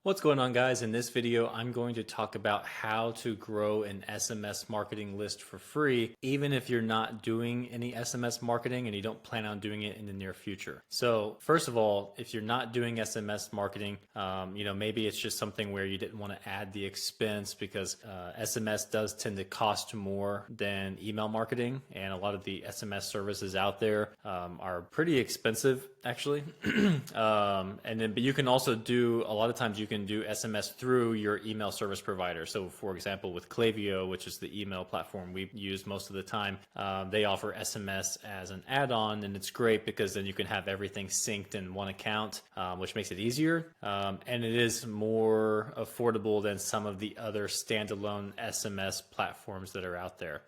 What's going on, guys? In this video, I'm going to talk about how to grow an SMS marketing list for free, even if you're not doing any SMS marketing and you don't plan on doing it in the near future. So first of all, if you're not doing SMS marketing, maybe it's just something where you didn't want to add the expense because SMS does tend to cost more than email marketing. And a lot of the SMS services out there are pretty expensive, actually. But you can also do, a lot of times you can do SMS through your email service provider. So for example, with Klaviyo, which is the email platform we use most of the time, they offer SMS as an add-on, and it's great because then you can have everything synced in one account, which makes it easier. And it is more affordable than some of the other standalone SMS platforms that are out there.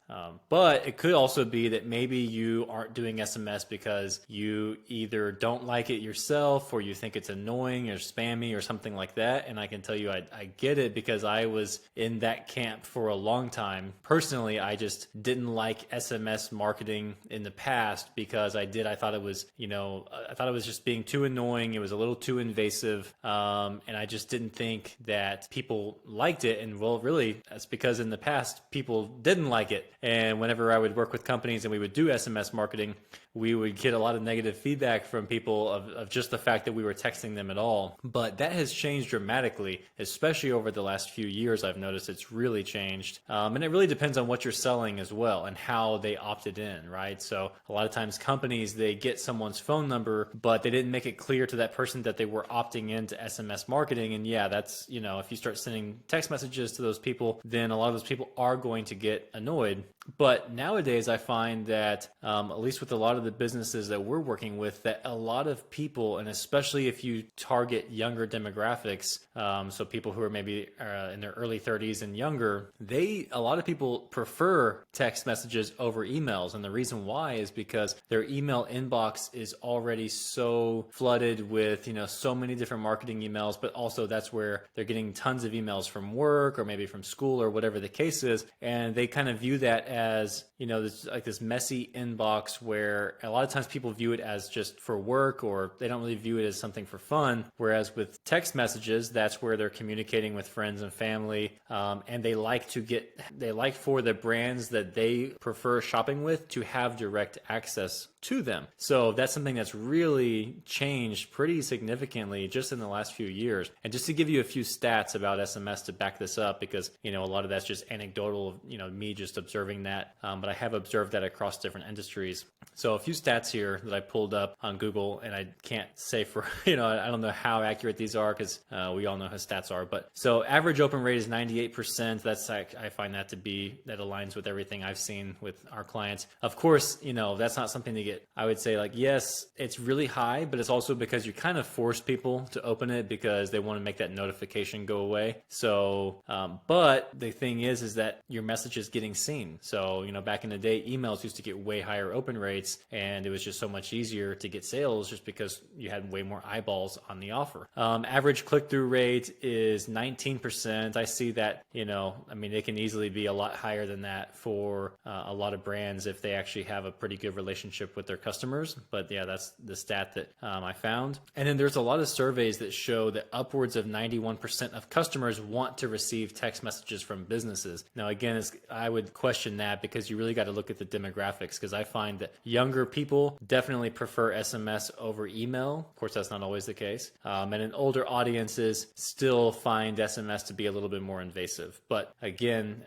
But it could also be that maybe you aren't doing SMS because you either don't like it yourself or you think it's annoying or spammy or something like that. And I can tell you, I get it because I was in that camp for a long time. Personally, I just didn't like SMS marketing in the past because I thought it was, I thought it was just being too annoying. It was a little too invasive. And I just didn't think that people liked it. And well, really, that's because in the past, people didn't like it. And whenever I would work with companies and we would do SMS marketing, we would get a lot of negative feedback from people of just the fact that we were texting them at all. But that has changed dramatically, especially over the last few years. I've noticed it's really changed. And it really depends on what you're selling as well and how they opted in, right? So a lot of times companies, they get someone's phone number, but they didn't make it clear to that person that they were opting into SMS marketing. And yeah, that's, if you start sending text messages to those people, then a lot of those people are going to get annoyed. But nowadays I find that, at least with a lot of the businesses that we're working with, that a lot of people, and especially if you target younger demographics, so people who are maybe in their early 30s and younger, a lot of people prefer text messages over emails. And the reason why is because their email inbox is already so flooded with, so many different marketing emails, but also that's where they're getting tons of emails from work or maybe from school or whatever the case is. And they kind of view that as, this messy inbox where a lot of times people view it as just for work, or they don't really view it as something for fun. Whereas with text messages, that's where they're communicating with friends and family. And they like for the brands that they prefer shopping with to have direct access to them. So that's something that's really changed pretty significantly just in the last few years. And just to give you a few stats about SMS to back this up, because, a lot of that's just anecdotal, me just observing that. But I have observed that across different industries. So a few stats here that I pulled up on Google, and I can't say for, I don't know how accurate these are because we all know how stats are. But so average open rate is 98%. I find that that aligns with everything I've seen with our clients. Of course, that's not something to get, I would say, like, yes, it's really high, but it's also because you kind of force people to open it because they want to make that notification go away. So, but the thing is that your message is getting seen. So, back in the day, emails used to get way higher open rates, and it was just so much easier to get sales just because you had way more eyeballs on the offer. Average click-through rate is 19%. I see that, it can easily be a lot higher than that for a lot of brands if they actually have a pretty good relationship with their customers. But yeah, that's the stat that I found. And then there's a lot of surveys that show that upwards of 91% of customers want to receive text messages from businesses. Now, again, I would question that because you really got to look at the demographics, because I find that younger people definitely prefer SMS over email. Of course, that's not always the case. And then older audiences still find SMS to be a little bit more invasive. But again,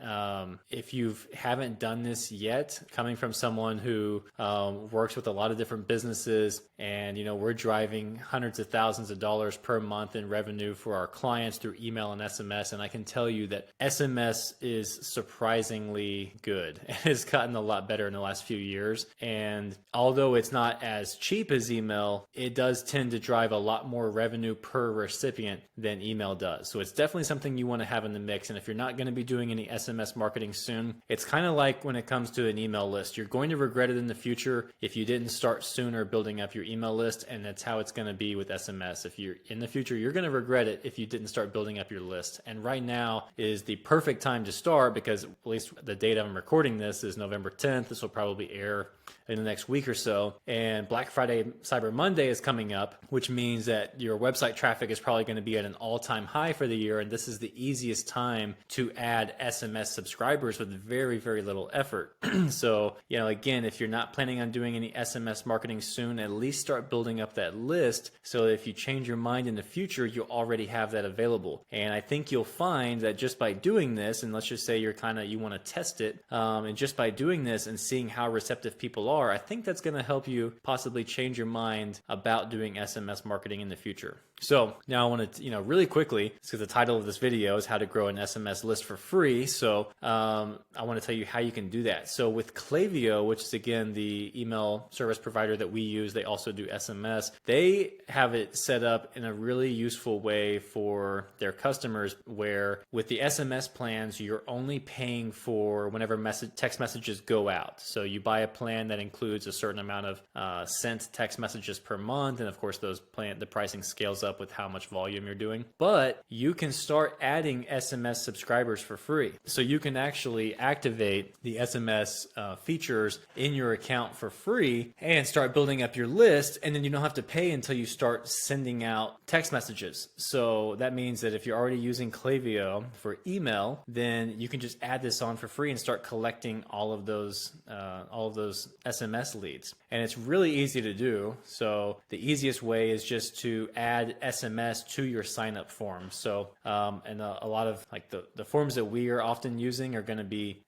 if you haven't done this yet, coming from someone who works with a lot of different businesses, and we're driving hundreds of thousands of dollars per month in revenue for our clients through email and SMS, and I can tell you that SMS is surprisingly good. It's gotten a lot better in the last few years, and although it's not as cheap as email, it does tend to drive a lot more revenue per recipient than email does. So it's definitely something you want to have in the mix. And if you're not going to be doing any SMS marketing soon, it's kind of like when it comes to an email list, you're going to regret it in the future if if you didn't start sooner building up your email list, and that's how it's going to be with SMS. If you're in the future, you're going to regret it if you didn't start building up your list. And right now is the perfect time to start, because at least the date I'm recording this is November 10th. This will probably air in the next week or so. And Black Friday, Cyber Monday is coming up, which means that your website traffic is probably going to be at an all-time high for the year. And this is the easiest time to add SMS subscribers with very, very little effort. So, again, if you're not planning on doing any SMS marketing soon, at least start building up that list so that if you change your mind in the future, you'll already have that available. And I think you'll find that just by doing this, and let's just say you want to test it, and just by doing this and seeing how receptive people are, I think that's going to help you possibly change your mind about doing SMS marketing in the future. So now I want to, really quickly, because the title of this video is how to grow an SMS list for free. So I want to tell you how you can do that. So with Klaviyo, which is again the email service provider that we use, they also do SMS. They have it set up in a really useful way for their customers, where with the SMS plans, you're only paying for whenever text messages go out. So you buy a plan that includes a certain amount of sent text messages per month. And of course, the pricing scales up with how much volume you're doing. But you can start adding SMS subscribers for free. So you can actually activate the SMS features in your account for free and start building up your list. And then you don't have to pay until you start sending out text messages. So that means that if you're already using Klaviyo for email, then you can just add this on for free and start collecting all of those SMS leads. And it's really easy to do. So the easiest way is just to add SMS to your sign up form. So and a lot of the forms that we are often using are going to be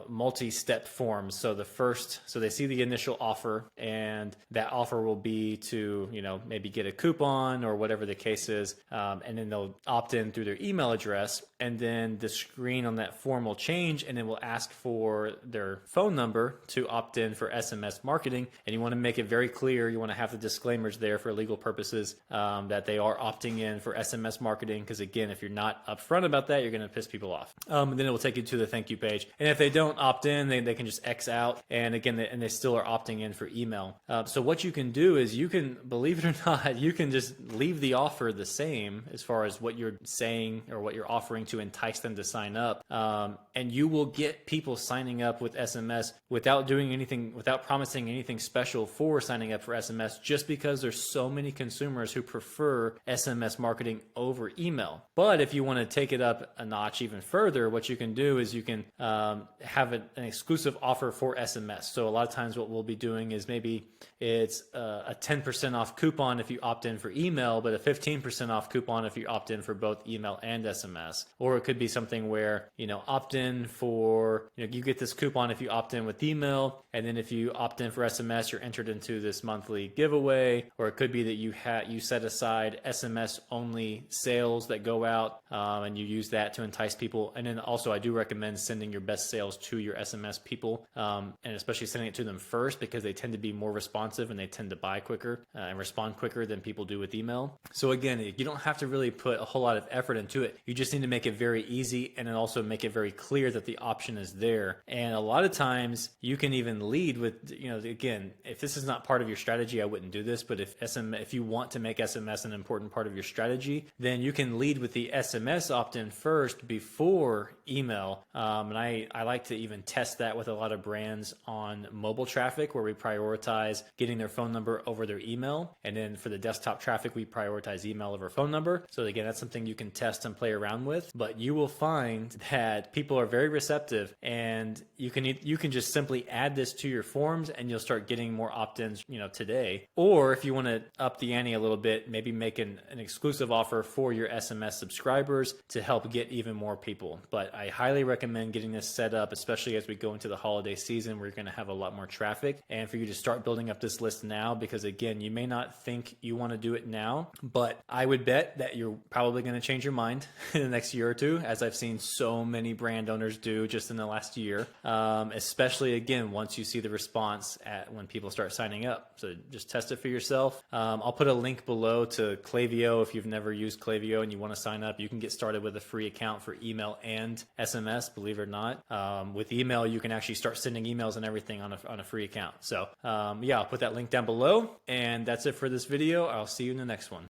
multi-step forms. So they see the initial offer, and that offer will be to maybe get a coupon or whatever the case is, and then they'll opt in through their email address, and then the screen on that form will change, and it will ask for their phone number to opt in for SMS marketing. And you want to make it very clear. You want to have the disclaimers there for legal purposes, that they are opting in for SMS marketing, because again, if you're not upfront about that, you're going to piss people off. And then it will take you to the thank you page. And if they don't opt in, they can just X out. And again, they still are opting in for email. So what you can do is you can, believe it or not, you can just leave the offer the same as far as what you're saying or what you're offering to entice them to sign up. And you will get people signing up with SMS without doing anything, without promising anything special for signing up for SMS, just because there's so many consumers who prefer SMS marketing over email. But if you want to take it up a notch even further, what you can do is you can have an exclusive offer for SMS. So a lot of times what we'll be doing is maybe it's a 10% off coupon if you opt in for email, but a 15% off coupon if you opt in for both email and SMS. Or it could be something where, opt in for, you get this coupon if you opt in with email, and then if you opt in for SMS, you're entered into this monthly giveaway. Or it could be that you set aside SMS only sales that go out, and you use that to entice people. And then also I do recommend sending your best sales to your SMS people, and especially sending it to them first, because they tend to be more responsive and they tend to buy quicker and respond quicker than people do with email. So again, you don't have to really put a whole lot of effort into it. You just need to make it very easy, and then also make it very clear that the option is there. And a lot of times you can even lead with, again, if this is not part of your strategy, I wouldn't do this. But if you want to make SMS an important part of your strategy, then you can lead with the SMS opt-in first before email. And I like to even test that with a lot of brands on mobile traffic, where we prioritize getting their phone number over their email. And then for the desktop traffic, we prioritize email over phone number. So again, that's something you can test and play around with. But you will find that people are very receptive, and you can just simply add this to your forms, and you'll start getting more opt-ins, today. Or if you want to up the ante a little bit, maybe make an exclusive offer for your SMS subscribers to help get even more people. But I highly recommend getting this set up, especially as we go into the holiday season, where you're going to have a lot more traffic, and for you to start building up this list now, because again, you may not think you want to do it now, but I would bet that you're probably going to change your mind in the next year or two, as I've seen so many brand owners do just in the last year, especially again, once you see the response when people start signing up. So just test it for yourself. I'll put a link below to Klaviyo. If you've never used Klaviyo and you want to sign up, you can get started with a free account for email and SMS, believe it or not. With email, you can actually start sending emails and everything on a free account. So yeah, I'll put that link down below. And that's it for this video. I'll see you in the next one.